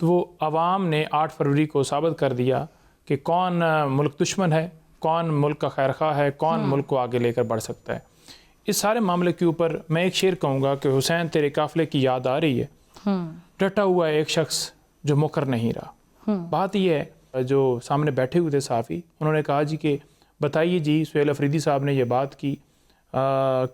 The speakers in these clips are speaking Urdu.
تو وہ عوام نے 8 فروری کو ثابت کر دیا کہ کون ملک دشمن ہے, کون ملک کا خیر خواہ ہے, کون ملک کو آگے لے کر بڑھ سکتا ہے. اس سارے معاملے کے اوپر میں ایک شعر کہوں گا کہ حسین تیرے قافلے کی یاد آ رہی ہے, ڈٹا ہوا ہے ایک شخص جو مکر نہیں رہا. بات یہ ہے, جو سامنے بیٹھے ہوئے تھے صحافی, انہوں نے کہا جی کہ بتائیے جی, سہیل افریدی صاحب نے یہ بات کی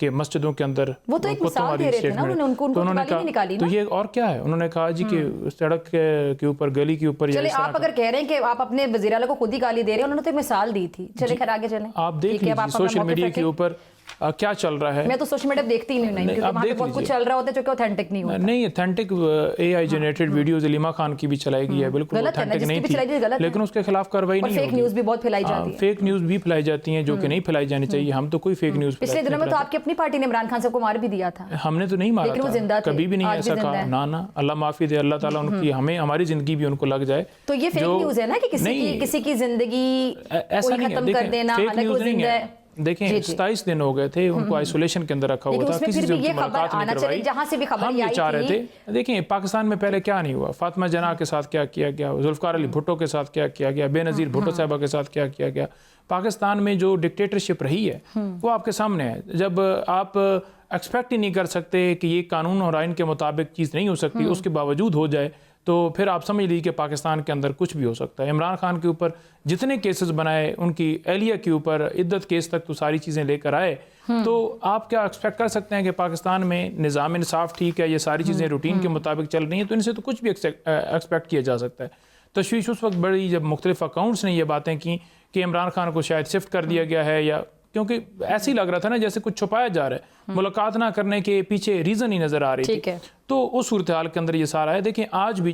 کہ مسجدوں کے اندر وہ تو ایک مثال دے رہے تھے نا, انہوں نے کہا نکالی نا, تو یہ اور کیا ہے, انہوں نے کہا جی کہ سڑک کے اوپر, گلی کے اوپر. چلے آپ اگر کہہ رہے ہیں کہ آپ اپنے وزیر اعلیٰ کو خود ہی گالی دے رہے ہیں, انہوں نے تو ایک مثال دی تھی. چلے خیر آگے چلیں, آپ دیکھ لیجیے سوشل میڈیا کے اوپر کیا چل رہا ہے. میں تو سوشل میڈیا دیکھتی ہی نہیں, کیونکہ وہاں پہ بہت کچھ چل رہا ہوتا ہے جو کہ اوتھینٹک نہیں ہوتا. نہیں, اوتھینٹک اے آئی جنریٹڈ ویڈیوز علیمہ خان کی بھی چلائی گئی ہے, بالکل اوتھینٹک نہیں تھی, لیکن اس کے خلاف کارروائی نہیں ہوئی. فیک نیوز بھی بہت پھیلائی جاتی ہے, فیک نیوز بھی پھیلائی جاتی ہیں جو کہ نہیں پھیلائی جانی چاہیے. ہم تو کوئی فیک نیوز پچھلے دنوں میں تو آپ کی اپنی پارٹی نے عمران خان صاحب کو مار بھی دیا تھا. ہم نے تو نہیں مارا تھا, کبھی بھی نہیں ایسا کہا, نہ اللہ معافی دے, اللہ تعالیٰ ان کی, ہمیں ہماری زندگی بھی ان کو لگ جائے. تو یہ فیک نیوز ہے نا کہ کسی کی زندگی ختم کر دینا, حالانکہ وہ زندہ ہے. دیکھیں 27 دن ہو گئے تھے ان کو آئسولیشن کے اندر رکھا ہوا تھا, کسی سے ان کی ملاقات نہیں کروائی. ہم یہ چاہ رہے تھے, دیکھیں پاکستان میں پہلے کیا نہیں ہوا, فاطمہ جناح کے ساتھ کیا کیا گیا, ذوالفقار علی بھٹو کے ساتھ کیا کیا گیا, بے نظیر بھٹو صاحبہ کے ساتھ کیا کیا گیا. پاکستان میں جو ڈکٹیٹرشپ رہی ہے وہ آپ کے سامنے ہے. جب آپ ایکسپیکٹ ہی نہیں کر سکتے کہ یہ قانون اور آئین کے مطابق چیز نہیں ہو سکتی, اس کے باوجود ہو جائے, تو پھر آپ سمجھ لیجیے کہ پاکستان کے اندر کچھ بھی ہو سکتا ہے. عمران خان کے اوپر جتنے کیسز بنائے, ان کی اہلیہ کے اوپر عدت کیس تک تو ساری چیزیں لے کر آئے, تو آپ کیا ایکسپیکٹ کر سکتے ہیں کہ پاکستان میں نظام انصاف ٹھیک ہے, یہ ساری چیزیں روٹین کے مطابق چل رہی ہیں, تو ان سے تو کچھ بھی ایکسپیکٹ کیا جا سکتا ہے. تشویش اس وقت بڑی جب مختلف اکاؤنٹس نے یہ باتیں کی کہ عمران خان کو شاید شفٹ کر دیا گیا ہے, یا کیونکہ ایسے ہی لگ رہا تھا نا جیسے کچھ چھپایا جا رہا ہے, ملاقات نہ کرنے کے پیچھے ریزن ہی نظر آ رہی تھی. تو اس صورتحال کے اندر یہ سارا ہے. دیکھیں آج بھی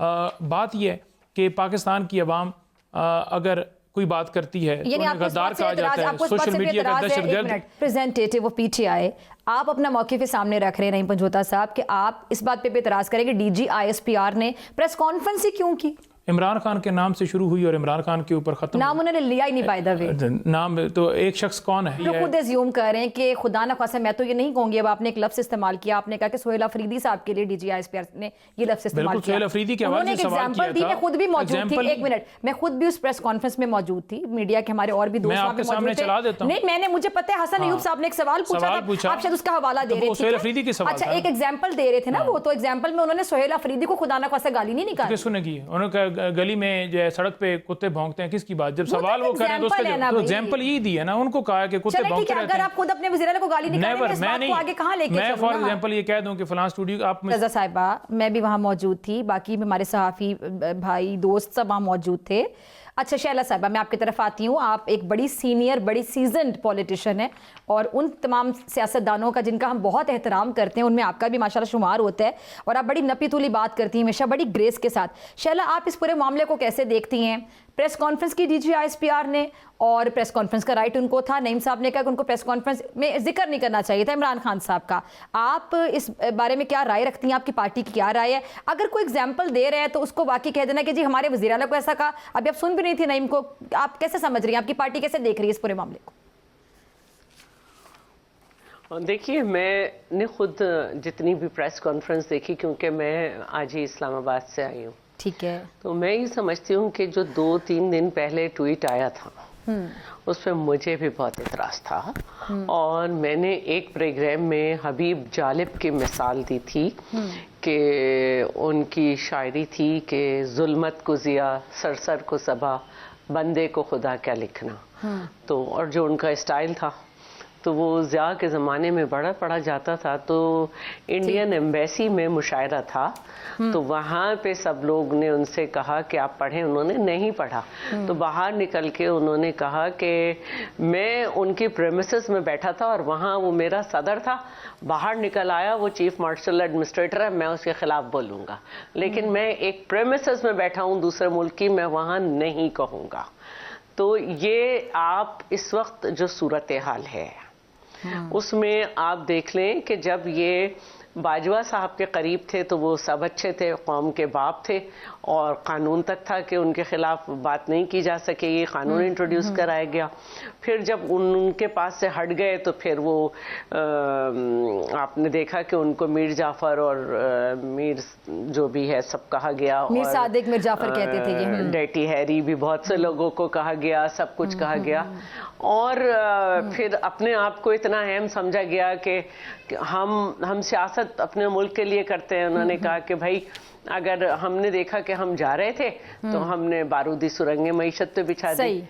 بات یہ ہے کہ پاکستان کی عوام اگر کوئی بات کرتی ہے تو انہیں غدار کہا جاتا ہے, سوشل میڈیا کا دہشت گرد. ریپرزینٹیٹیو آف پی ٹی آئی, آپ اپنا موقف سامنے رکھ رہے ہیں نعیم پنجوتا صاحب کہ آپ اس بات پہ اعتراض کریں کہ D G I S P R نے پریس کانفرنس ہی کیوں کی. عمران خان کے نام سے شروع ہوئی اور عمران خان کے اوپر ختم. نام انہوں نے لیا ہی نہیں بائی دا وے. نام تو ایک شخص کون ہے, جو خود ازیوم کر رہے ہیں کہ خدا نہ خواستہ, میں تو یہ نہیں کہوں گی, اب آپ نے ایک لفظ استعمال کیا, آپ نے کہا کہ سہیل افریدی صاحب کے لیے D G I S P R نے یہ لفظ استعمال کیا. سہیل افریدی کے حوالے سے سوال کیا تھا, میں خود بھی موجود تھی, ایک منٹ, میں خود بھی اس پریس کانفرنس میں موجود تھی, میڈیا کے ہمارے اور بھی دوست وہاں پہ موجود تھے. نہیں, میں نے, مجھے پتہ ہے حسن ایوب صاحب نے ایک سوال پوچھا تھا, آپ شاید اس کا حوالہ دے رہے تھے. سہیل افریدی کے سوال, اچھا ایک ایگزامپل دے رہے تھے نا وہ, تو ایگزامپل میں انہوں نے سہیل افریدی کو خدا نہ خواستہ گالی نہیں نکالی. کس نے کی, انہوں نے گلی میں جو ہے سڑک پہ کتے بھونکتے ہیں, کس کی بات, جب سوال وہ کریں تو اس کا ایگزامپل یہ دی ہے نا, ان کو کہا کہ کتے بھونکتے رہتے ہیں. اگر آپ خود اپنے وزیر اعلیٰ کو گالی نکالیں گے, اس بات کو آگے کہاں لے کے چلوں گا. میں فار ایگزامپل یہ کہہ دوں کہ فلاں اسٹوڈیو آپ رضا صاحبہ, میں بھی وہاں موجود تھی, باقی ہمارے صحافی بھائی دوست سب وہاں موجود تھے. اچھا شیلا صاحبہ, میں آپ کی طرف آتی ہوں, آپ ایک بڑی سینئر, بڑی سیزنڈ پولیٹیشین ہیں, اور ان تمام سیاستدانوں کا جن کا ہم بہت احترام کرتے ہیں ان میں آپ کا بھی ماشاءاللہ شمار ہوتا ہے, اور آپ بڑی نپی تولی بات کرتی ہیں ہمیشہ, بڑی گریس کے ساتھ. شیلا, آپ اس پورے معاملے کو کیسے دیکھتی ہیں؟ پریس کانفرنس کی D G I S P R نے, اور پریس کانفرنس کا رائٹ ان کو تھا, نعیم صاحب نے کہا کہ ان کو پریس کانفرنس میں ذکر نہیں کرنا چاہیے تھا عمران خان صاحب کا. آپ اس بارے میں کیا رائے رکھتی ہیں, آپ کی پارٹی کی کیا رائے ہے؟ اگر کوئی ایگزامپل دے رہے ہیں تو اس کو واقعی کہہ دینا کہ جی ہمارے وزیر اعلیٰ کو ایسا کہا. ابھی آپ سن بھی نہیں تھی نعیم کو, آپ کیسے سمجھ رہی ہیں, آپ کی پارٹی کیسے دیکھ رہی ہے اس پورے معاملے کو؟ دیکھیے, میں نے خود جتنی بھی پریس کانفرنس دیکھی, کیونکہ میں آج ہی اسلام آباد سے آئی ہوں, ٹھیک ہے, تو میں یہ سمجھتی ہوں کہ جو 2-3 دن پہلے ٹویٹ آیا تھا اس پہ مجھے بھی بہت اعتراض تھا, اور میں نے ایک پروگرام میں حبیب جالب کی مثال دی تھی کہ ان کی شاعری تھی کہ ظلمت کو ضیا, سرسر کو صبا, بندے کو خدا کیا لکھنا. تو اور جو ان کا اسٹائل تھا تو وہ ضیاء کے زمانے میں بڑا پڑھا جاتا تھا, تو انڈین ایمبیسی میں مشاعرہ تھا, تو وہاں پہ سب لوگ نے ان سے کہا کہ آپ پڑھیں, انہوں نے نہیں پڑھا. تو باہر نکل کے انہوں نے کہا کہ میں ان کی پریمیسز میں بیٹھا تھا اور وہاں وہ میرا صدر تھا, باہر نکل آیا, وہ چیف مارشل ایڈمنسٹریٹر ہے, میں اس کے خلاف بولوں گا, لیکن میں ایک پریمیسز میں بیٹھا ہوں دوسرے ملک کی, میں وہاں نہیں کہوں گا. تو یہ آپ اس وقت جو صورتحال ہے اس میں آپ دیکھ لیں کہ جب یہ باجوہ صاحب کے قریب تھے تو وہ سب اچھے تھے, قوم کے باپ تھے, اور قانون تک تھا کہ ان کے خلاف بات نہیں کی جا سکے, یہ قانون انٹروڈیوس کرایا گیا. پھر جب ان کے پاس سے ہٹ گئے تو پھر وہ آپ نے دیکھا کہ ان کو میر جعفر اور میر جو بھی ہے سب کہا گیا, میر صادق میر جعفر کہتے تھے یہ, ڈیٹی ہیری بھی بہت سے لوگوں کو کہا گیا, سب کچھ کہا گیا. اور پھر اپنے آپ کو اتنا اہم سمجھا گیا کہ ہم سیاست اپنے ملک کے لیے کرتے ہیں. انہوں نے کہا کہ بھائی اگر ہم نے دیکھا کہ ہم جا رہے تھے تو ہم نے بارودی سرنگیں معیشت پہ بچھا دی.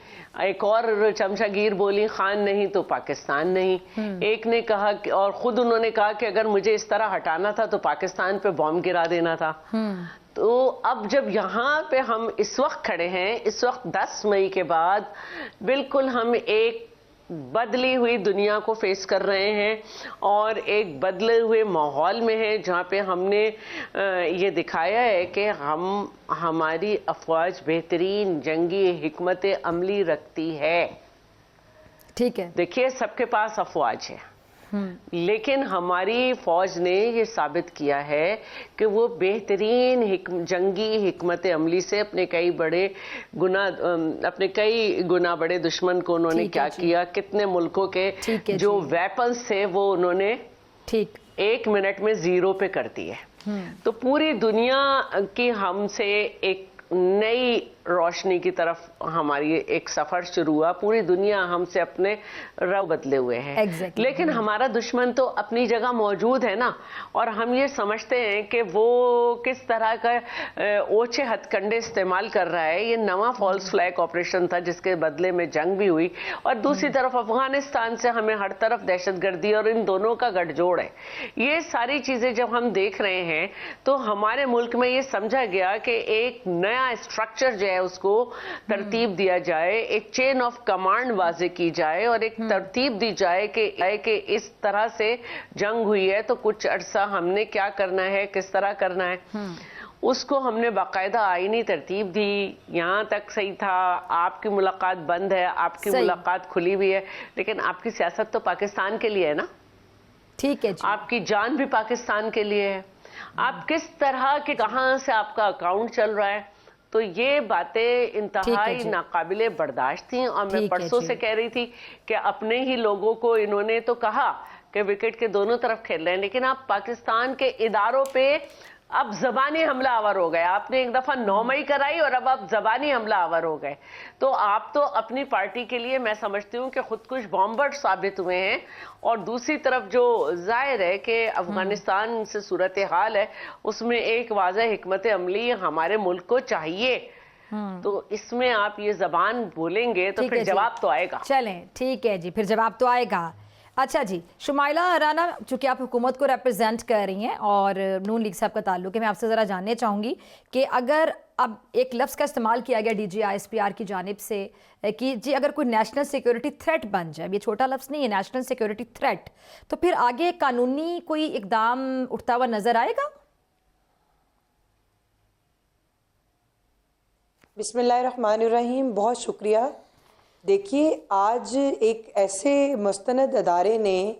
ایک اور چمچہ گیر بولی, خان نہیں تو پاکستان نہیں. ایک نے کہا اور خود انہوں نے کہا کہ اگر مجھے اس طرح ہٹانا تھا تو پاکستان پہ بم گرا دینا تھا. تو اب جب یہاں پہ ہم اس وقت کھڑے ہیں, اس وقت 10 مئی کے بعد بالکل ہم ایک بدلی ہوئی دنیا کو فیس کر رہے ہیں اور ایک بدلے ہوئے ماحول میں ہیں, جہاں پہ ہم نے یہ دکھایا ہے کہ ہماری افواج بہترین جنگی حکمت عملی رکھتی ہے. ٹھیک ہے, دیکھیے سب کے پاس افواج ہے, لیکن ہماری فوج نے یہ ثابت کیا ہے کہ وہ بہترین جنگی حکمت عملی سے اپنے کئی گنا بڑے دشمن کو انہوں نے کیا کیا, کتنے ملکوں کے جو ویپنز تھے وہ انہوں نے 1 منٹ میں 0 پہ کر دیے. تو پوری دنیا کی ہم سے ایک نئی روشنی کی طرف ہماری ایک سفر شروع ہوا. پوری دنیا ہم سے اپنے رو بدلے ہوئے ہیں, لیکن ہمارا دشمن تو اپنی جگہ موجود ہے نا, اور ہم یہ سمجھتے ہیں کہ وہ کس طرح کا اوچھے ہتھ کنڈے استعمال کر رہا ہے. یہ نواں فالس فلیگ آپریشن تھا جس کے بدلے میں جنگ بھی ہوئی, اور دوسری طرف افغانستان سے ہمیں ہر طرف دہشت گردی, اور ان دونوں کا گٹھ جوڑ ہے. یہ ساری چیزیں جب ہم دیکھ رہے ہیں تو ہمارے ملک میں یہ سمجھا گیا کہ ایک نیا اسٹرکچر جو ہے اس کو ترتیب دیا جائے, ایک چین آف کمانڈ واضح کی جائے, اور ایک ترتیب دی جائے کہ اس طرح سے جنگ ہوئی ہے تو کچھ عرصہ ہم نے کیا کرنا ہے, کس طرح کرنا ہے. اس کو ہم نے باقاعدہ آئینی ترتیب دی. یہاں تک صحیح تھا, آپ کی ملاقات بند ہے, آپ کی ملاقات کھلی ہوئی ہے, لیکن آپ کی سیاست تو پاکستان کے لیے ہے نا. ٹھیک ہے, آپ کی جان بھی پاکستان کے لیے ہے. آپ کس طرح کے کہاں سے آپ کا اکاؤنٹ چل رہا ہے. تو یہ باتیں انتہائی ناقابل برداشت تھیں, اور میں پرسوں سے کہہ رہی تھی کہ اپنے ہی لوگوں کو انہوں نے تو کہا کہ وکٹ کے دونوں طرف کھیل رہے ہیں, لیکن آپ پاکستان کے اداروں پہ اب زبانی حملہ آور ہو گئے. آپ نے ایک دفعہ 9 مئی کرائی اور اب آپ زبانی حملہ آور ہو گئے. تو آپ تو اپنی پارٹی کے لیے میں سمجھتی ہوں کہ خودکش بامبر ثابت ہوئے ہیں, اور دوسری طرف جو ظاہر ہے کہ افغانستان سے صورتحال ہے اس میں ایک واضح حکمت عملی ہمارے ملک کو چاہیے. تو اس میں آپ یہ زبان بولیں گے تو پھر جواب تو آئے گا. چلیں ٹھیک ہے جی, پھر جواب تو آئے گا. اچھا جی, شمائلہ رانا, چونکہ آپ حکومت کو ریپرزینٹ کر رہی ہیں اور نون لیگ صاحب کا تعلق ہے, میں آپ سے ذرا جاننا چاہوں گی کہ اگر اب ایک لفظ کا استعمال کیا گیا ڈی جی ISPR کی جانب سے کہ جی اگر کوئی نیشنل سیکیورٹی تھریٹ بن جائے, یہ چھوٹا لفظ نہیں ہے, نیشنل سیکیورٹی تھریٹ, تو پھر آگے قانونی کوئی اقدام اٹھتا ہوا نظر آئے گا؟ بسم اللہ الرحمن الرحیم. بہت شکریہ. دیکھیے, آج ایک ایسے مستند ادارے نے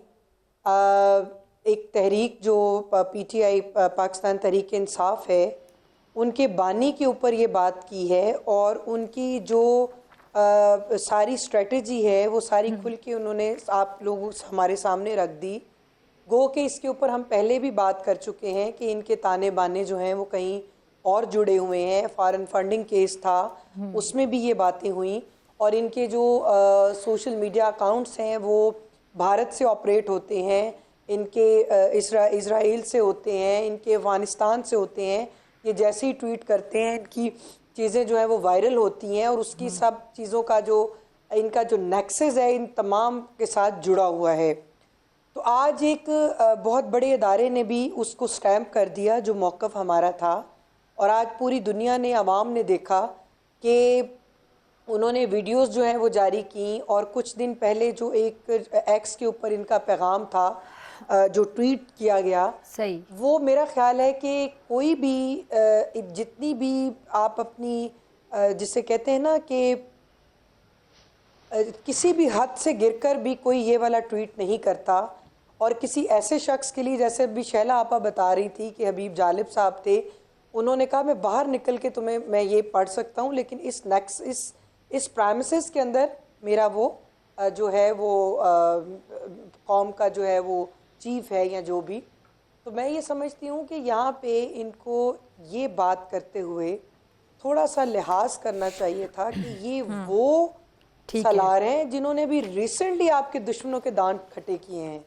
ایک تحریک جو PTI پاکستان تحریک انصاف ہے, ان کے بانی کے اوپر یہ بات کی ہے, اور ان کی جو ساری اسٹریٹجی ہے وہ ساری کھل کے انہوں نے آپ لوگوں ہمارے سامنے رکھ دی. گو کہ اس کے اوپر ہم پہلے بھی بات کر چکے ہیں کہ ان کے تانے بانے جو ہیں وہ کہیں اور جڑے ہوئے ہیں. فارن فنڈنگ کیس تھا, اس میں بھی یہ باتیں ہوئیں, اور ان کے جو سوشل میڈیا اکاؤنٹس ہیں وہ بھارت سے آپریٹ ہوتے ہیں, ان کے اسرائیل سے ہوتے ہیں, ان کے افغانستان سے ہوتے ہیں. یہ جیسے ہی ٹویٹ کرتے ہیں ان کی چیزیں جو ہیں وہ وائرل ہوتی ہیں, اور اس کی سب چیزوں کا جو ان کا جو نیکسز ہے ان تمام کے ساتھ جڑا ہوا ہے. تو آج ایک بہت بڑے ادارے نے بھی اس کو سٹیمپ کر دیا جو موقف ہمارا تھا, اور آج پوری دنیا نے, عوام نے دیکھا کہ انہوں نے ویڈیوز جو ہیں وہ جاری کیں, اور کچھ دن پہلے جو ایک ایکس کے اوپر ان کا پیغام تھا جو ٹویٹ کیا گیا, صحیح, وہ میرا خیال ہے کہ کوئی بھی جتنی بھی آپ اپنی جسے کہتے ہیں نا کہ کسی بھی حد سے گر کر بھی کوئی یہ والا ٹویٹ نہیں کرتا, اور کسی ایسے شخص کے لیے جیسے ابھی شہلا آپا بتا رہی تھی کہ حبیب جالب صاحب تھے, انہوں نے کہا میں باہر نکل کے تمہیں میں یہ پڑھ سکتا ہوں لیکن اس پرائمسز کے اندر میرا وہ جو ہے وہ قوم کا جو ہے وہ چیف ہے یا جو بھی. تو میں یہ سمجھتی ہوں کہ یہاں پہ ان کو یہ بات کرتے ہوئے تھوڑا سا لحاظ کرنا چاہیے تھا کہ یہ وہ سالار ہیں جنہوں نے بھی ریسنٹلی آپ کے دشمنوں کے دانت کھٹے کیے ہیں.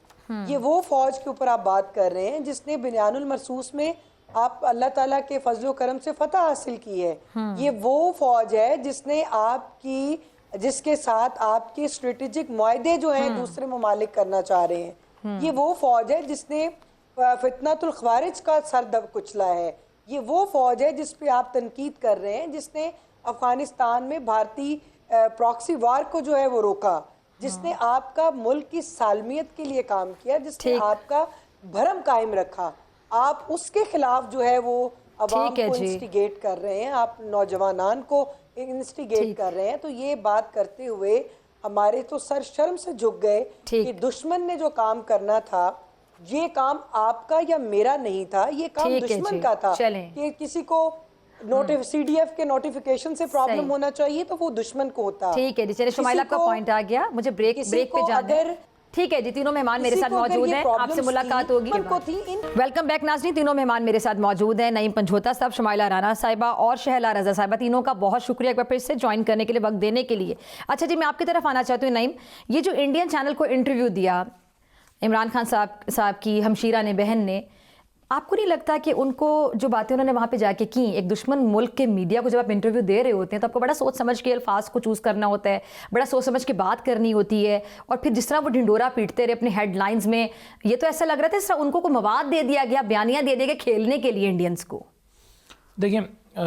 یہ وہ فوج کے اوپر آپ بات کر رہے ہیں جس نے بنیان المرصوص میں آپ اللہ تعالیٰ کے فضل و کرم سے فتح حاصل کی ہے. یہ وہ فوج ہے جس نے جس کے ساتھ آپ کے اسٹریٹجک معاہدے جو ہیں دوسرے ممالک کرنا چاہ رہے ہیں. یہ وہ فوج ہے جس نے فتنۃ الخوارج کا سر دب کچلا ہے. یہ وہ فوج ہے جس پہ آپ تنقید کر رہے ہیں جس نے افغانستان میں بھارتی پراکسی وار کو جو ہے وہ روکا, جس نے آپ کا ملک کی سالمیت کے لیے کام کیا, جس نے آپ کا بھرم قائم رکھا. آپ اس کے خلاف جو ہے وہ عوام کو انسٹیگیٹ کر رہے ہیں, آپ نوجوانان کو انسٹیگیٹ کر رہے ہیں. تو یہ بات کرتے ہوئے ہمارے تو سر شرم سے جھک گئے کہ دشمن نے جو کام کرنا تھا یہ کام آپ کا یا میرا نہیں تھا, یہ کام دشمن کا تھا. کہ کسی کو سی ڈی ایف کے نوٹیفیکیشن سے پرابلم ہونا چاہیے تو وہ دشمن کو ہوتا. ٹھیک ہے جی, چلے شمائلہ کا پوائنٹ آ گیا, مجھے بریک پہ جانا ہے. ٹھیک ہے جی, تینوں مہمان میرے ساتھ موجود ہیں, آپ سے ملاقات ہوگی. ویلکم بیک ناظرین, تینوں مہمان میرے ساتھ موجود ہیں, نعیم پنجھوتا صاحب, شمائلہ رانا صاحبہ اور شہلا رضا صاحبہ. تینوں کا بہت شکریہ ایک بار پھر سے جوائن کرنے کے لیے, وقت دینے کے لیے. اچھا جی, میں آپ کی طرف آنا چاہتی ہوں. نعیم, یہ جو انڈین چینل کو انٹرویو دیا عمران خان صاحب کی ہمشیرہ نے, بہن نے, آپ کو نہیں لگتا کہ ان کو جو باتیں انہوں نے وہاں پہ جا کے کی, ایک دشمن ملک کے میڈیا کو جب آپ انٹرویو دے رہے ہوتے ہیں تو آپ کو بڑا سوچ سمجھ کے الفاظ کو چوز کرنا ہوتا ہے, بڑا سوچ سمجھ کے بات کرنی ہوتی ہے, اور پھر جس طرح وہ ڈھنڈورا پیٹتے رہے اپنے ہیڈ لائنز میں, یہ تو ایسا لگ رہا تھا اس طرح ان کو مواد دے دیا گیا, بیانیاں دے دیا گیا کھیلنے کے لیے انڈینز کو. دیکھیں,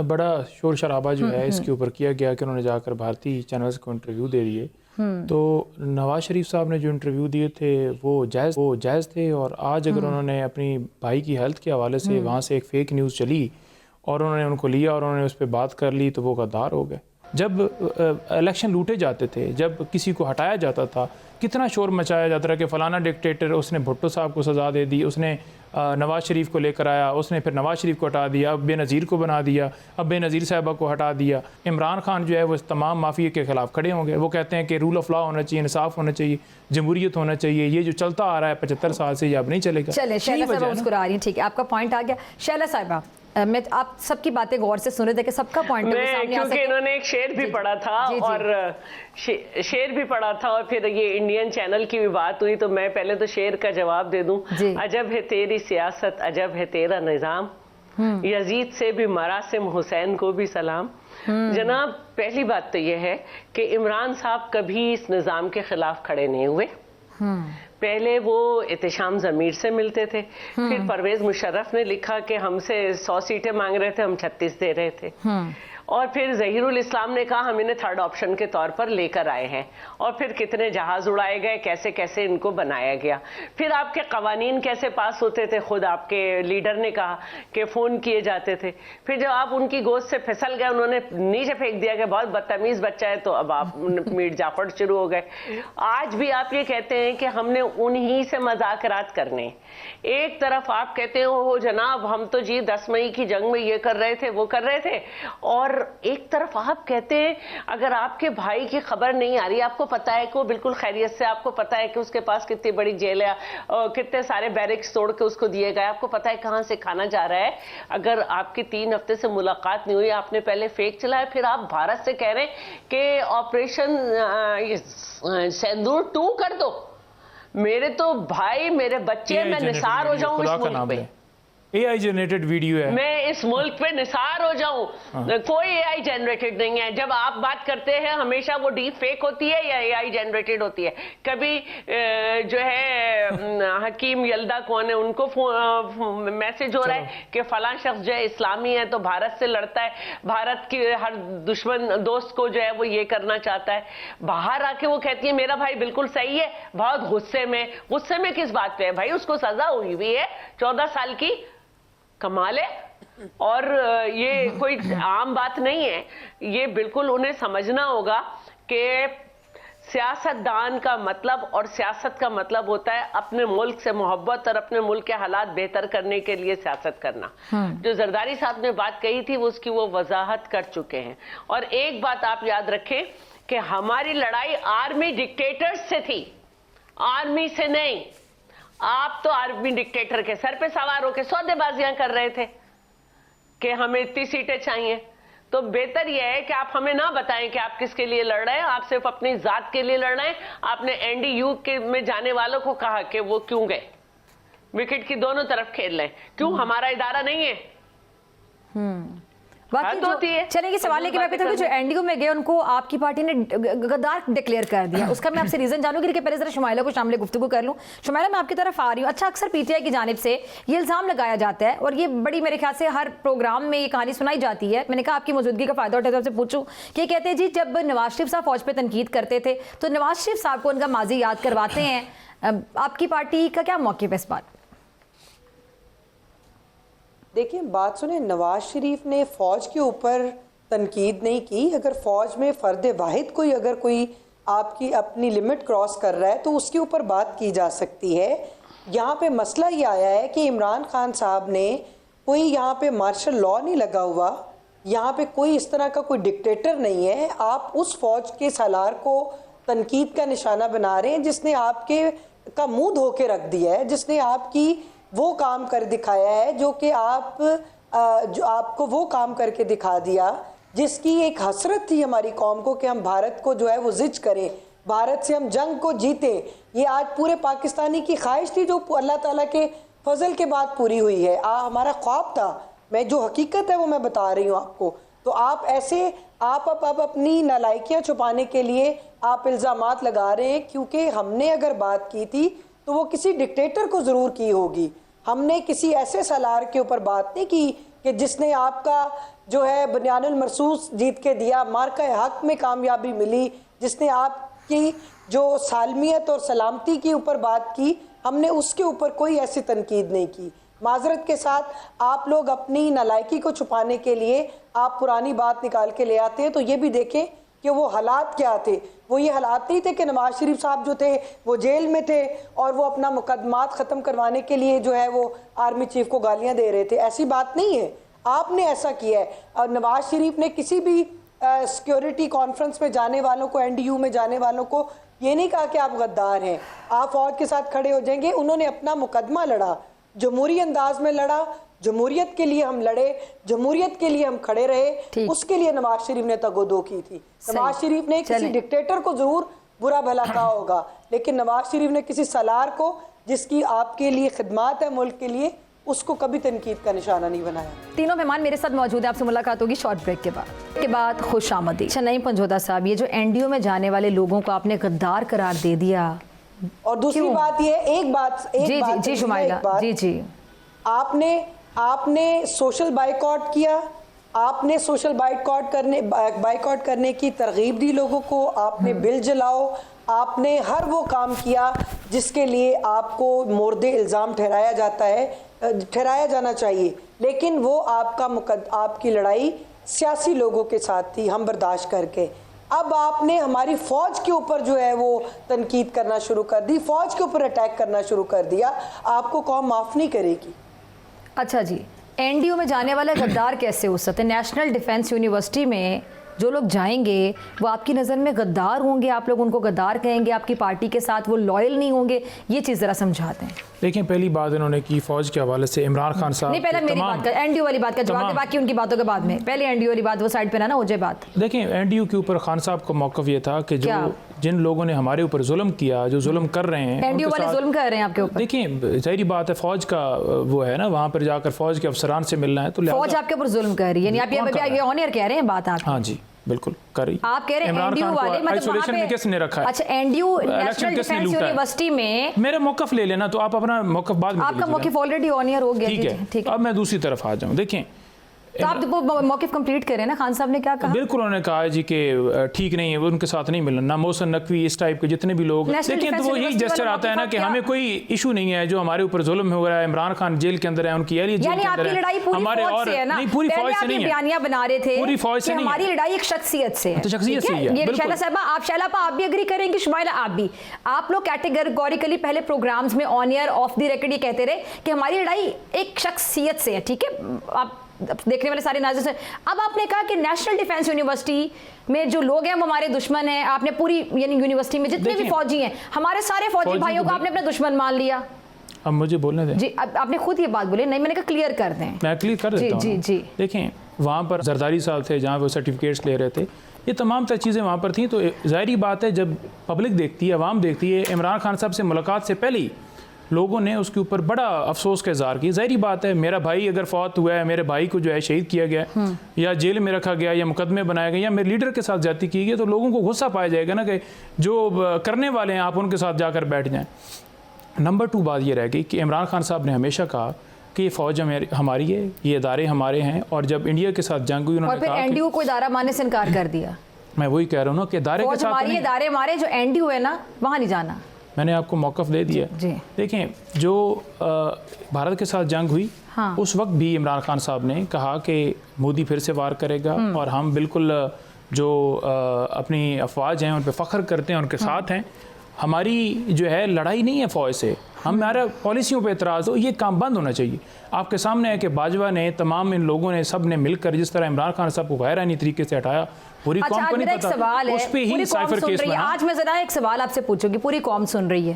بڑا شور شرابہ جو ہے اس کے اوپر کیا گیا کہ انہوں نے جا کر بھارتی چینلز کو انٹرویو دے دیے. تو نواز شریف صاحب نے جو انٹرویو دیے تھے وہ جائز تھے, اور آج اگر انہوں نے اپنی بھائی کی ہیلتھ کے حوالے سے وہاں سے ایک فیک نیوز چلی اور انہوں نے ان کو لیا اور انہوں نے اس پہ بات کر لی تو وہ غدار ہو گئے. جب الیکشن لوٹے جاتے تھے, جب کسی کو ہٹایا جاتا تھا, کتنا شور مچایا جاتا رہا کہ فلانا ڈکٹیٹر, اس نے بھٹو صاحب کو سزا دے دی, اس نے نواز شریف کو لے کر آیا, اس نے پھر نواز شریف کو ہٹا دیا, اب بے نظیر کو بنا دیا, اب بے نظیر صاحبہ کو ہٹا دیا. عمران خان جو ہے وہ تمام مافیا کے خلاف کھڑے ہوں گے. وہ کہتے ہیں کہ رول آف لا ہونا چاہیے, انصاف ہونا چاہیے, جمہوریت ہونا چاہیے. یہ جو چلتا آ رہا ہے 75 سال سے, یہ اب نہیں چلے گا. چلے شہلا صاحبہ مسکرا رہی ہیں, ٹھیک ہے, آپ کا پوائنٹ آ گیا. شہلا صاحبہ, میں آپ سب کی باتیں غور سے سن رہے تھے کہ سب کا پوائنٹ ہے, کیونکہ انہوں نے ایک شعر بھی پڑھا تھا اور شعر بھی پڑھا تھا اور پھر یہ انڈین چینل کی بھی بات ہوئی, تو میں پہلے تو شعر کا جواب دے دوں. عجب ہے تیری سیاست, عجب ہے تیرا نظام, یزید سے بھی مراسم, حسین کو بھی سلام. جناب, پہلی بات تو یہ ہے کہ عمران صاحب کبھی اس نظام کے خلاف کھڑے نہیں ہوئے. پہلے وہ احتشام ضمیر سے ملتے تھے, پھر پرویز مشرف نے لکھا کہ ہم سے 100 سیٹیں مانگ رہے تھے, ہم 36 دے رہے تھے, اور پھر ظہیر الاسلام نے کہا ہم انہیں تھرڈ آپشن کے طور پر لے کر آئے ہیں, اور پھر کتنے جہاز اڑائے گئے, کیسے کیسے ان کو بنایا گیا. پھر آپ کے قوانین کیسے پاس ہوتے تھے, خود آپ کے لیڈر نے کہا کہ فون کیے جاتے تھے. پھر جب آپ ان کی گود سے پھسل گئے, انہوں نے نیچے پھینک دیا کہ بہت بدتمیز بچہ ہے, تو اب آپ میٹ جعفر شروع ہو گئے. آج بھی آپ یہ کہتے ہیں کہ ہم نے انہی سے مذاکرات کرنے. ایک طرف آپ کہتے ہیں ہو جناب ہم تو جی 10 مئی کی جنگ میں یہ کر رہے تھے, وہ کر رہے تھے, اور ایک طرف آپ کہتے ہیں اگر آپ کے بھائی کی خبر نہیں آ رہی, آپ کو پتا ہے کہ وہ بالکل خیریت سے, آپ کو پتا ہے کہ اس کے پاس کتنی بڑی جیل ہے, کتنے سارے بیرکس توڑ کے اس کو دیے گئے, آپ کو پتا ہے کہاں سے کھانا جا رہا ہے. اگر آپ کی 3 ہفتے سے ملاقات نہیں ہوئی, آپ نے پہلے فیک چلایا, پھر آپ بھارت سے کہہ رہے ہیں کہ آپریشن سندور 2 کر دو. میرے تو بھائی, میرے بچے, میں نثار ہو جاؤں اس ملک پہ. اے آئی جنریٹڈ ویڈیو ہے, میں اس ملک پہ نثار ہو جاؤں. کوئی اے آئی جنریٹڈ نہیں ہے. جب آپ بات کرتے ہیں ہمیشہ وہ ڈیپ فیک ہوتی ہے یا اے آئی جنریٹڈ ہوتی ہے. کبھی جو ہے حکیم یلدا کون ہے, ان کو میسج ہو رہا ہے کہ فلاں شخص جو ہے اسلامی ہے تو بھارت سے لڑتا ہے, بھارت کی ہر دشمن دوست کو جو ہے وہ یہ کرنا چاہتا ہے. باہر آ کے وہ کہتی ہے میرا بھائی بالکل صحیح ہے, بہت غصے میں کس بات پہ ہے بھائی, اس کو سزا ہوئی ہوئی ہے 14 سال کی, کمال ہے. اور یہ کوئی عام بات نہیں ہے, یہ بالکل انہیں سمجھنا ہوگا کہ سیاستدان کا مطلب اور سیاست کا مطلب ہوتا ہے اپنے ملک سے محبت اور اپنے ملک کے حالات بہتر کرنے کے لیے سیاست کرنا. جو زرداری صاحب نے بات کہی تھی اس کی وہ وضاحت کر چکے ہیں. اور ایک بات آپ یاد رکھیں کہ ہماری لڑائی آرمی ڈکٹیٹرز سے تھی, آرمی سے نہیں. آپ تو آرمی ڈکٹیٹر کے سر پہ سوار ہو کے سودے بازیاں کر رہے تھے کہ ہمیں اتنی سیٹیں چاہیے. تو بہتر یہ ہے کہ آپ ہمیں نہ بتائیں کہ آپ کس کے لیے لڑ رہے ہیں, آپ صرف اپنی ذات کے لیے لڑ رہے ہیں. آپ نے این ڈی یو میں جانے والوں کو کہا کہ وہ کیوں گئے, وکٹ کی دونوں طرف کھیل رہے ہیں, کیوں ہمارا ادارہ نہیں ہے؟ چلیں گے سوال ہے کہ میں جو این ڈی یو میں گئے ان کو آپ کی پارٹی نے غدار ڈکلیئر کر دیا, اس کا میں آپ سے ریزن جانوں گی. پہلے ذرا شمائلہ کو شامل گفتگو کر لوں. شمائلہ میں آپ کی طرف آ رہی ہوں. اچھا, اکثر پی ٹی آئی کی جانب سے یہ الزام لگایا جاتا ہے اور یہ بڑی میرے خیال سے ہر پروگرام میں یہ کہانی سنائی جاتی ہے. میں نے کہا آپ کی موجودگی کا فائدہ اٹھاتے آپ سے پوچھوں کہ کہتے ہیں جی جب نواز شریف صاحب فوج پہ تنقید کرتے تھے تو نواز شریف صاحب کو ان کا ماضی یاد کرواتے ہیں. آپ کی پارٹی کا کیا موقف ہے اس بات؟ دیکھیں بات سنیں, نواز شریف نے فوج کے اوپر تنقید نہیں کی. اگر فوج میں فرد واحد کوئی اگر کوئی آپ کی اپنی لمٹ کراس کر رہا ہے تو اس کے اوپر بات کی جا سکتی ہے. یہاں پہ مسئلہ یہ آیا ہے کہ عمران خان صاحب نے کوئی یہاں پہ مارشل لاء نہیں لگا ہوا, یہاں پہ کوئی اس طرح کا کوئی ڈکٹیٹر نہیں ہے. آپ اس فوج کے سالار کو تنقید کا نشانہ بنا رہے ہیں جس نے آپ کے کا منہ دھو کے رکھ دیا ہے, جس نے آپ کی وہ کام کر دکھایا ہے جو کہ آپ کو وہ کام کر کے دکھا دیا جس کی ایک حسرت تھی ہماری قوم کو کہ ہم بھارت کو جو ہے وہ زج کریں, بھارت سے ہم جنگ کو جیتے. یہ آج پورے پاکستانی کی خواہش تھی جو اللہ تعالیٰ کے فضل کے بعد پوری ہوئی ہے. ہمارا خواب تھا. میں جو حقیقت ہے وہ میں بتا رہی ہوں آپ کو. تو آپ ایسے آپ اپنی نالائکیاں چھپانے کے لیے آپ الزامات لگا رہے ہیں, کیونکہ ہم نے اگر بات کی تھی تو وہ کسی ڈکٹیٹر کو ضرور کی ہوگی. ہم نے کسی ایسے سالار کے اوپر بات نہیں کی کہ جس نے آپ کا جو ہے بنیان المرصوص جیت کے دیا, مارکہ حق میں کامیابی ملی, جس نے آپ کی جو سالمیت اور سلامتی کے اوپر بات کی. ہم نے اس کے اوپر کوئی ایسی تنقید نہیں کی. معذرت کے ساتھ آپ لوگ اپنی نالائکی کو چھپانے کے لیے آپ پرانی بات نکال کے لے آتے ہیں. تو یہ بھی دیکھیں کہ وہ حالات کیا تھے. وہ یہ حالات نہیں تھے کہ نواز شریف صاحب جو تھے وہ جیل میں تھے اور وہ اپنا مقدمات ختم کروانے کے لیے جو ہے وہ آرمی چیف کو گالیاں دے رہے تھے. ایسی بات نہیں ہے. آپ نے ایسا کیا ہے. اور نواز شریف نے کسی بھی سیکیورٹی کانفرنس میں جانے والوں کو, این ڈی یو میں جانے والوں کو یہ نہیں کہا کہ آپ غدار ہیں, آپ فوج کے ساتھ کھڑے ہو جائیں گے. انہوں نے اپنا مقدمہ لڑا, جمہوری انداز میں لڑا. جمہوریت کے لیے ہم لڑے, جمہوریت کے لیے ہم کھڑے رہے. اس کے لیے نواز شریف نے تگودو کی تھی. نواز شریف نے کسی ڈکٹیٹر کو ضرور برا بھلا کہا ہوگا, لیکن نواز شریف نے کسی سالار کو جس کی آپ کے لیے خدمات ہے ملک کے لیے, اس کو کبھی تنقید کا نشانہ نہیں بنایا. تینوں مہمان میرے ساتھ موجود ہیں. آپ سے ملاقات ہوگی شارٹ بریک کے بعد. خوش آمدید. نعیم پنجوتا صاحب, یہ جو این ڈی یو میں جانے والے لوگوں کو آپ نے غدار قرار دے دیا, اور دوسری بات یہ ایک بات جی شمائلہ جی آپ نے سوشل بائیکاٹ کیا, آپ نے سوشل بائیکاٹ کرنے کی ترغیب دی لوگوں کو. آپ نے بل جلاؤ, آپ نے ہر وہ کام کیا جس کے لیے آپ کو مورد الزام ٹھہرایا جانا چاہیے. لیکن وہ آپ کی لڑائی سیاسی لوگوں کے ساتھ تھی, ہم برداشت کر کے. اب آپ نے ہماری فوج کے اوپر جو ہے وہ تنقید کرنا شروع کر دی, فوج کے اوپر اٹیک کرنا شروع کر دیا. آپ کو قوم معاف نہیں کرے گی. اچھا جی, این ڈی یو میں جانے والے غدار کیسے ہو سکتے ہیں؟ نیشنل ڈیفنس یونیورسٹی میں جو لوگ جائیں گے وہ آپ کی نظر میں غدار ہوں گے؟ آپ لوگ ان کو غدار کہیں گے؟ آپ کی پارٹی کے ساتھ وہ لائل نہیں ہوں گے؟ یہ چیز ذرا سمجھاتے ہیں. دیکھیں, پہلی بات انہوں نے کی فوج کے حوالے سے عمران خان صاحب. نہیں, پہلے میری بات کا این ڈی یو والی بات کا جواب دے, باقی ان کی باتوں کے بعد میں. پہلے این ڈی یو والی بات وہ سائڈ پہ نہ ہو جائے بات. دیکھیں, این ڈی یو کے اوپر خان صاحب کا موقف یہ تھا کہ جن لوگوں نے ہمارے اوپر ظلم کیا, جو ظلم کر رہے ہیں, این ڈی یو والے ظلم کر رہے ہیں آپ کے اوپر. دیکھیں, ظاہری بات ہے فوج کا وہ ہے نا, وہاں پر جا کر فوج کے افسران سے ملنا ہے, تو فوج آپ کے اوپر ظلم کر رہی ہے. یعنی آپ یہ آن ایئر کہہ رہے ہیں بات آپ. ہاں جی بالکل کر رہی. آپ کہہ رہے ہیں این ڈی یو والے آئسولیشن میں کس نے رکھا ہے؟ اچھا, N D U national defence university میں میرا موقف لے لینا, تو آپ اپنا موقف بعد میں. آپ کا موقف آلریڈی آن ایئر ہو گیا. ٹھیک ہے, اب میں دوسری طرف آ جاؤں. دیکھیں, تو آپ موقف کمپلیٹ کریں نا. خان صاحب نے کیا کہا؟ بالکل انہوں نے کہا جی کہ ٹھیک نہیں ہے, ان کے ساتھ نہیں ملنا. محسن نقوی اس ٹائپ کے جتنے بھی لوگ, لیکن تو وہ یہی جسچر آتا ہے نا کہ ہمیں کوئی ایشو نہیں ہے جو ہمارے اوپر ظلم ہو رہا ہے. عمران خان جیل کے اندر ہے, ان کی اہلیہ جیل کے اندر ہے, ہمارے اور نہیں پوری فوج سے نہیں ہے. بیانیہ بنا رہے تھے پوری فوج سے نہیں ہے, ہماری لڑائی ایک شخصیت سے ہے. تو شخصیت سے ہی ہے. یہ شیلا صاحبہ, آپ شیلا آپ بھی اگری کریں گے, شمائلہ آپ بھی, آپ لوگ کیٹیگوریکلی پہلے پروگرامز میں آن ایئر آف دی ریکارڈ یہ کہتے رہے کہ ہماری لڑائی ایک شخصیت سے ہے. ٹھیک ہے, آپ دیکھنے والے سارے ناظرین سے. اب آپ نے کہا کہ نیشنل ڈیفینس یونیورسٹی میں جو لوگ ہیں وہ ہمارے دشمن ہیں. آپ نے پوری یعنی یونیورسٹی میں جتنے بھی فوجی ہیں, ہمارے سارے فوجی بھائیوں کو آپ نے اپنا دشمن مان لیا. اب مجھے بولنے دیں. جی, آپ نے خود یہ بات بولی, نہیں میں نے کہا کلیئر کر دیں. میں کلیئر کر دیتا ہوں. جی جی دیکھیں, وہاں پر زرداری صاحب تھے جہاں وہ سرٹیفکیٹس لے رہے تھے, یہ تمام تر چیزیں وہاں پر تھیں. تو ظاہری بات ہے جب پبلک دیکھتی ہے, عوام دیکھتی ہے, عمران خان صاحب سے ملاقات سے پہلے ہی لوگوں نے اس کے اوپر بڑا افسوس کا اظہار کیا. ظاہری بات ہے, میرا بھائی اگر فوت ہوا ہے, میرے بھائی کو جو ہے شہید کیا گیا یا جیل میں رکھا گیا یا مقدمے بنائے گئے یا میرے لیڈر کے ساتھ زیادتی کی گئی, تو لوگوں کو غصہ پایا جائے گا نا کہ جو کرنے والے ہیں آپ ان کے ساتھ جا کر بیٹھ جائیں. نمبر 2 بات یہ رہ گئی کہ عمران خان صاحب نے ہمیشہ کہا کہ یہ فوج ہماری ہے, یہ ادارے ہمارے ہیں, اور جب انڈیا کے ساتھ جنگ ہوئی انہوں نے کہا, اور پھر این ڈی او کو ادارہ ماننے سے انکار کر دیا. میں وہی کہہ رہا ہوں نا کہ ادارے کے ساتھ ہماری ادارے ہمارے, جو این ڈی او ہے نا وہاں نہیں جانا. میں نے آپ کو موقف دے دیا. دیکھیں, جو بھارت کے ساتھ جنگ ہوئی اس وقت بھی عمران خان صاحب نے کہا کہ مودی پھر سے وار کرے گا, اور ہم بالکل جو اپنی افواج ہیں ان پہ فخر کرتے ہیں, ان کے ساتھ ہیں. ہماری جو ہے لڑائی نہیں ہے فوج سے, ہمارا پالیسیوں پہ اعتراض ہو, یہ کام بند ہونا چاہیے. آپ کے سامنے ہے کہ باجوہ نے, تمام ان لوگوں نے, سب نے مل کر جس طرح عمران خان صاحب کو غیر آئینی طریقے سے ہٹایا, پوری قوم کو نہیں پتا, اس پہ ہی سائفر کیس بنا. آج میں ذرا ایک سوال آپ سے پوچھوں گی, پوری قوم سن رہی ہے,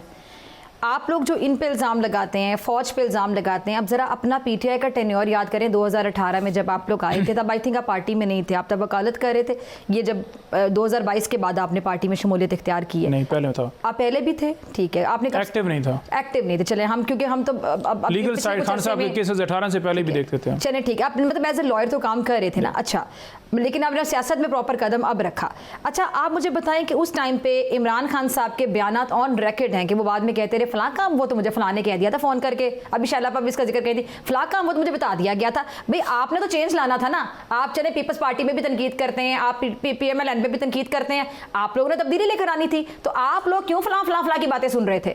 آپ لوگ جو ان پہ الزام لگاتے ہیں, فوج پہ الزام لگاتے ہیں, اب ذرا اپنا پی ٹی آئی کا ٹینیور یاد کریں. 2018 میں جب آپ لوگ آئے تھے تب آئی تھنک آپ پارٹی میں نہیں تھے, آپ تب وکالت کر رہے تھے. یہ جب 2022 کے بعد آپ نے پارٹی میں شمولیت اختیار کی ہے. نہیں, پہلے تھا. آپ پہلے بھی تھے, ٹھیک ہے, آپ نے ایکٹیو نہیں تھا. ایکٹیو نہیں تھے, چلے ہم, کیونکہ ہم تو لیگل سائیڈ خان صاحب کے کیسز 18 سے پہلے بھی دیکھتے تھے. چلے ٹھیک ہے, آپ مطلب ایز اے لائر تو کام کر رہے تھے نا. اچھا, لیکن آپ نے سیاست میں پراپر قدم اب رکھا. اچھا, آپ مجھے بتائیں کہ اس ٹائم پہ عمران خان صاحب کے بیانات آن ریکارڈ ہیں کہ وہ بعد میں کہتے رہے فلاں کام وہ تو مجھے فلاں نے کہہ دیا تھا فون کر کے, ابھی شیلا پا بھی اس کا ذکر کہہ دی, فلاں کام وہ تو مجھے بتا دیا گیا تھا. بھئی آپ نے تو چینج لانا تھا نا. آپ چلے پیپلز پارٹی میں بھی تنقید کرتے ہیں, آپ پی ایم ایل این پہ بھی تنقید کرتے ہیں, آپ لوگوں نے تبدیلی لے کر آنی تھی, تو آپ لوگ کیوں فلاں فلاں فلاں کی باتیں سن رہے تھے؟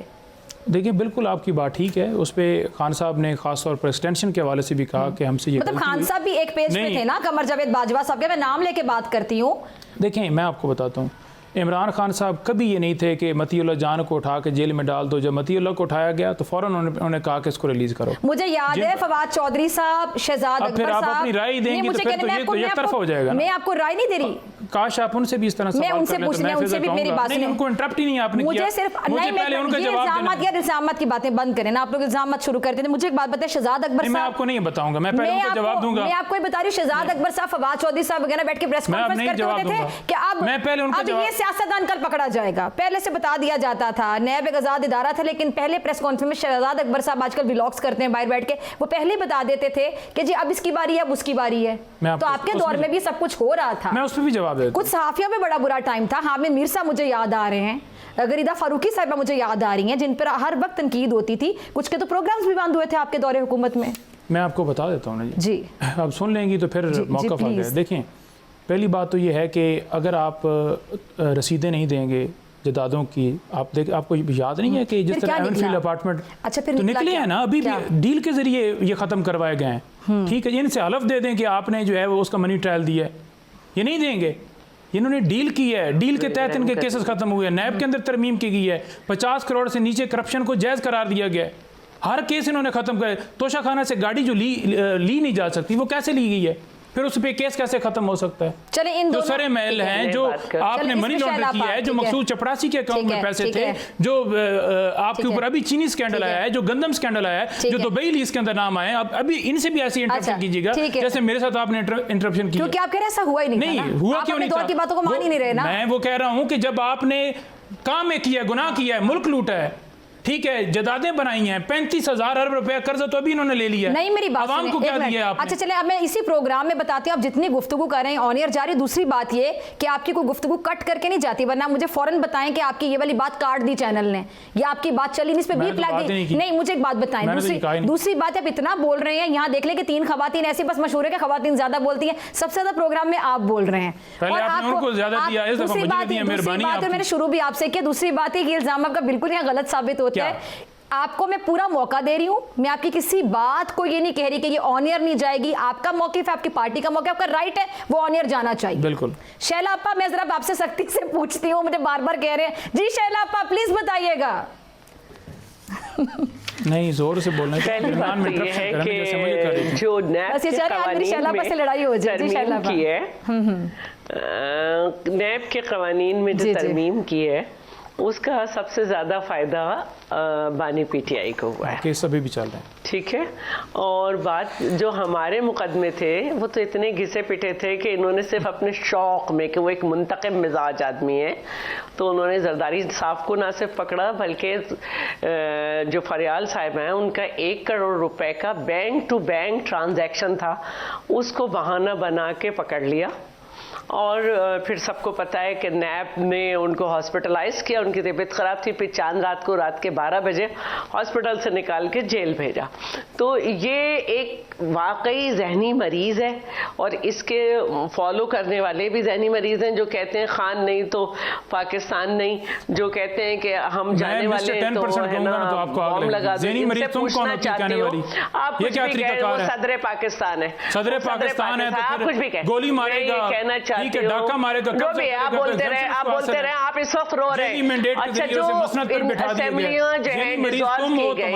دیکھیں, بالکل آپ کی بات ٹھیک ہے. اس پہ خان صاحب نے خاص طور پر ایکسٹینشن کے حوالے سے بھی کہا کہ ہم سے یہ مطلب خان صاحب بھی ایک پیج پہ تھے نا, قمر جاوید باجوہ صاحب کے, میں نام لے کے بات کرتی ہوں. دیکھیں, میں آپ کو بتاتا ہوں, عمران خان صاحب کبھی یہ نہیں تھے کہ متی اللہ جان کو اٹھا کے جیل میں ڈال دو. جب متی اللہ کو اٹھایا گیا تو فوراً انہوں نے کہا کہ اس کو ریلیز کرو. مجھے یاد ہے فواد چودھری صاحب, شہزاد اکبر صاحب, پھر آپ اپنی رائے دیں گی تو پھر تو یہ ایک طرفہ ہو جائے گا. میں آپ کو رائے نہیں دے رہی, کاش آپ ان سے بھی اس طرح سوال کر لیں تو میں ان سے بھی میری بات نہیں, ان کو انٹرپٹ ہی نہیں آپ نے کیا. مجھے صرف نہیں, میں الزامات یا الزامات کی باتیں بند کریں نا, آپ لوگ الزامات شروع کرتے ہیں. مجھے ایک بات بتائیں, شہزاد اکبر صاحب, میں آپ کو نہیں بتاؤں گا, میں پہلے ان کو جواب دوں گا. میں آپ کو یہ بتا رہی ہوں, شہزاد اکبر صاحب, فواد چودھری صاحب وغیرہ بیٹھ کے پریس کانفرنس کرتے ہوتے تھے کہ اب یہ سیاستدان کل پکڑا جائے گا. پہلے سے بتا دیا جاتا تھا, نیب ایک آزاد ادارہ تھا, لیکن پہلے پریس کانفرنس میں شہزاد اکبر صاحب آج کل ولاگس کرتے ہیں باہر بیٹھ کے, وہ پہلے بتا دیتے تھے کہ جی اب اس کی باری ہے, اب اس کی باری ہے. تو آپ کے دور میں بھی سب کچھ ہو رہا تھا. میں اس پہ بھی جواب دیتا ہوں. کچھ صحافیوں پہ بڑا برا ٹائم تھا. حامد میر صاحب مجھے یاد آ رہے ہیں, غریدہ فاروقی صاحبہ مجھے یاد آ رہی ہیں, جن پر ہر وقت تنقید ہوتی تھی. کچھ کے تو پروگرامز بھی بند ہوئے تھے آپ کے دور حکومت میں. میں آپ کو بتا دیتا ہوں نا جی, اب سن لیں گی تو پھر موقف آ گیا. دیکھیں, پہلی بات تو یہ ہے کہ اگر آپ رسیدیں نہیں دیں گے جدادوں کی, آپ کو یاد نہیں ہے کہ جس طرح ایون فیلڈ اپارٹمنٹ تو نکلے ہیں نا, ابھی بھی ڈیل کے ذریعے یہ ختم کروائے گئے ہیں. ٹھیک ہے, ان سے حلف دے دیں کہ آپ نے جو ہے وہ اس کا منی ٹرائل دیا ہے, یہ نہیں دیں گے. انہوں نے ڈیل کی ہے, ڈیل کے تحت ان کے کیسز ختم ہوئے ہیں. نیب کے اندر ترمیم کی گئی ہے, 50 کروڑ سے نیچے کرپشن کو جائز قرار دیا گیا ہے. ہر کیس انہوں نے ختم کیا. توشہ خانہ سے گاڑی جو لی نہیں جا سکتی وہ کیسے لی گئی ہے, پھر اس پہ کیس کیسے ختم ہو سکتا ہے. چلیں ان جو سرے محل ہیں, جو آپ نے منی لانڈر کیا ہے, جو مقصود چپراسی کے اکاؤنٹ میں پیسے تھے, جو آپ کے اوپر ابھی چینی سکینڈل آیا ہے, جو گندم سکینڈل آیا ہے, جو دبئی لیز کے اندر نام آئے ہیں, ابھی ان سے بھی ایسی انٹرپشن کیجیے گا جیسے میرے ساتھ آپ نے انٹرپشن کی. کیونکہ آپ کہہ رہے ہیں ایسا ہوا ہی نہیں تھا. نہیں ہوا, کیوں نہیں تھا, کی باتوں کو مان ہی نہیں رہے نا. میں وہ کہہ رہا ہوں کہ جب آپ نے کام میں کیا, گناہ کیا ہے, ملک لوٹا ہے, ٹھیک ہے جدادیں بنائی ہیں, 35,000 ارب روپے قرضہ تو ابھی انہوں نے لے لیا. نہیں میری بات عوام کو کیا دیا آپ نے؟ اچھا چلے اب میں اسی پروگرام میں بتاتی ہوں, آپ جتنی گفتگو کر رہے ہیں آن ایئر جاری. دوسری بات یہ کہ آپ کی کوئی گفتگو کٹ کر کے نہیں جاتی, ورنہ مجھے فوراً بتائیں کہ آپ کی یہ والی بات کاٹ دی چینل نے, یا آپ کی بات چلی نہیں, اس پہ بیپ لگ گئی. نہیں مجھے ایک بات بتائیں, دوسری بات آپ اتنا بول رہے ہیں, یہاں دیکھ لیں کہ 3 خواتین ایسی بس مشہور ہے کہ خواتین زیادہ بولتی ہیں, سب سے زیادہ پروگرام میں آپ بول رہے ہیں. اور آپ کو دوسری بات میں نے شروع بھی آپ سے کیا, دوسری بات ہے کہ الزام آپ کا بالکل یہاں غلط ثابت ہوتا ہے. آپ کو میں پورا موقع دے رہی ہوں, میں آپ کی کسی بات کو یہ نہیں کہہ رہی کہ یہ آن ایئر نہیں جائے گی. آپ کا موقف ہے, آپ کی پارٹی کا موقف ہے, آپ کا رائٹ ہے, وہ آن ایئر جانا چاہیے. بالکل. شیلا اپا میں ذرا آپ سے سختی سے پوچھتی ہوں, مجھے بار بار کہہ رہے ہیں جی شیلا اپا پلیز بتائیے گا. نہیں زور سے بولنا ہے جو نیب کے قوانین میں جو ترمیم کی ہے اس کا سب سے زیادہ فائدہ بانی پی ٹی آئی کو ہوا ہے. کیس ابھی بھی چل رہے ہیں. ٹھیک ہے, اور بات جو ہمارے مقدمے تھے وہ تو اتنے گھسے پٹے تھے کہ انہوں نے صرف اپنے شوق میں کہ وہ ایک منتخب مزاج آدمی ہے تو انہوں نے زرداری صاحب کو نہ صرف پکڑا بلکہ جو فریال صاحب ہیں ان کا 1 کروڑ روپے کا بینک ٹو بینک ٹرانزیکشن تھا, اس کو بہانہ بنا کے پکڑ لیا. اور پھر سب کو پتا ہے کہ نیب نے ان کو ہاسپٹلائز کیا, ان کی طبیعت خراب تھی, پھر چاند رات کو رات کے 12 بجے ہاسپٹل سے نکال کے جیل بھیجا. تو یہ ایک واقعی ذہنی مریض ہے, اور اس کے فالو کرنے والے بھی ذہنی مریض ہیں جو کہتے ہیں خان نہیں تو پاکستان نہیں, جو کہتے ہیں کہ ہم جانے والے تو ہے نا بم لگا دیں. ان سے پوچھنا چاہتی ہوں آپ کچھ بھی کہیں, وہ صدر پاکستان ہے, صدر پاکستان ہے, آپ کچھ بھی کہیں, گولی مارے گا, کہنا چاہتی ہوں ڈاکہ مارے گا, جو بھی آپ بولتے رہے, آپ اس وقت رو رہے ہیں. اچھا جو اسمبلیاں جو ہیں ڈسالو کی گئی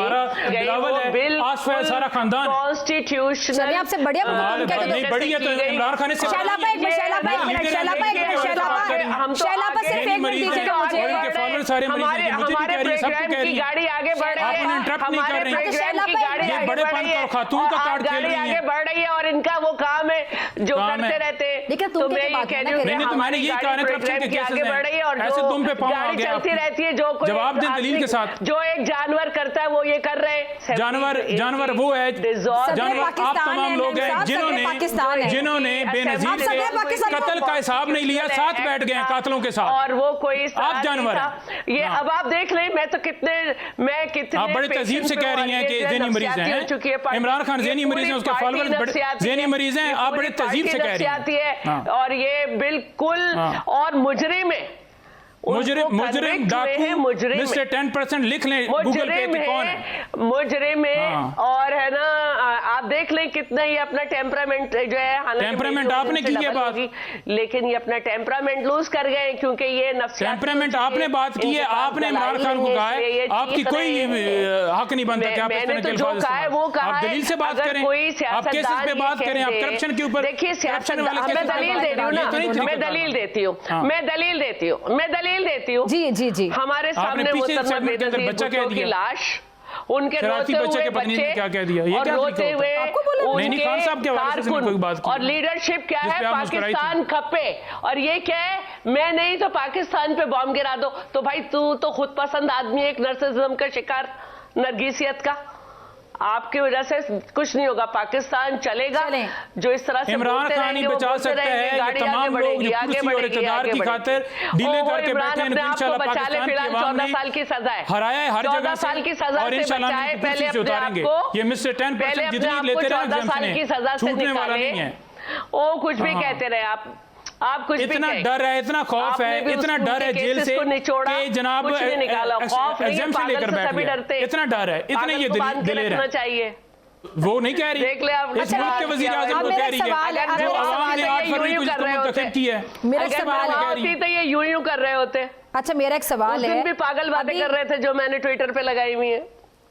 وہ بالکل کانسٹیٹیوشنل آپ سے بڑھیا عمران خان سے ہمارے پروگرام کی گاڑی آگے بڑھ رہی ہے, ہمارے پروگرام کی گاڑی آگے بڑھ رہی ہے, اور ان کا وہ کام ہے جو کرتے رہتے. تو میں یہ کہہ رہی ہوں کہ ہماری گاڑی پروگرام کی آگے بڑھ رہی ہے, اور جو گاڑی چلتی رہتی ہے, جو کوئی جو ایک جانور کرتا ہے وہ یہ کر رہے ہیں. جانور وہ ہے, آپ تمام لوگ ہیں جنہوں نے بے نظیر سے قتل کا حساب نہیں لیا, ساتھ بیٹھ گئے ہیں قاتلوں کے ساتھ, اور وہ کوئی آپ جانور یہ اب آپ دیکھ لیں. میں تو کتنے آپ بڑے تہذیب سے کہہ رہی ہیں کہ ذہنی مریض ہیں, عمران خان ذہنی مریض ہیں, اس کے فالوور ذہنی مریض ہیں, آپ بڑے تہذیب سے کہہ رہی ہیں. اور یہ بالکل, اور مجرم ہے, مجرم ڈاکو مسٹر 10% لکھ لیں گوگل پہ کہ کون ہے مجرم ہے. اور ہے نا آپ دیکھ لیں کتنا یہ اپنا ٹیمپرامنٹ جو ہے, ٹیمپرامنٹ آپ نے کی ہے بات, لیکن یہ اپنا ٹیمپرامنٹ لوز کر گئے کیونکہ یہ نفسیات. ٹیمپرامنٹ آپ نے بات کی ہے, آپ نے عمران خان کو کہا ہے, آپ کی کوئی حق نہیں بنتا کہ آپ اس طرح کے الفاظ استعمال, آپ دلیل سے بات کریں, آپ کیسز پہ بات کریں, آپ کرپشن کے اوپر. دیکھیے سیاست میں دلیل دے رہی ہوں نا, میں دلیل دیتی ہوں. جی ہمارے سامنے محترمہ بے نظیر بھٹو کی لاش, ان کے روتے ہوئے بچے, اور روتے ہوئے ان کے کارکن, اور لیڈرشپ کیا ہے, پاکستان کھپے, اور یہ کیا ہے, میں نہیں تو پاکستان پہ بم گرا دو. تو بھائی تو خود پسند آدمی, ایک نرسزم کا شکار, نرگسیت کا, آپ کی وجہ سے کچھ نہیں ہوگا, پاکستان چلے گا. جو اس طرح سے عمران خان ہی بچا سکتا ہے, یہ تمام لوگ جو کرسی اور اقتدار کی خاطر ڈیلے کر کے بیٹھے ہیں, انشاءاللہ پاکستان کی عوام نے 14 سال کی سزا ہے, ہرایا ہے ہر جگہ سے, اور انشاءاللہ ہم کرسی سے اتاریں گے. یہ مسٹر 10% جتنی لیتے رہے 14 سال کی سزا سے نکالے, وہ کچھ بھی کہتے رہے آپ کچھ بھی اتنا ڈر ہے, اتنا خوف ہے, اتنا ڈر ہے جیل سے کہ جناب ایگزامشن لے کر بیٹھ گیا, اتنا ڈر ہے, اتنا یہ دلیر ہے. وہ نہیں کہہ رہی, دیکھ لیں آپ اس ملک کے وزیر اعظم کو کہہ رہی ہے, جو عوام نے 8 فروری کو جس کو منتخب کی ہے, تو یہ یوں کر رہے ہوتے. اچھا میرا ایک سوال ہے, اس دن بھی پاگل باتیں کر رہے تھے جو میں نے ٹویٹر پہ لگائی ہوئی ہیں.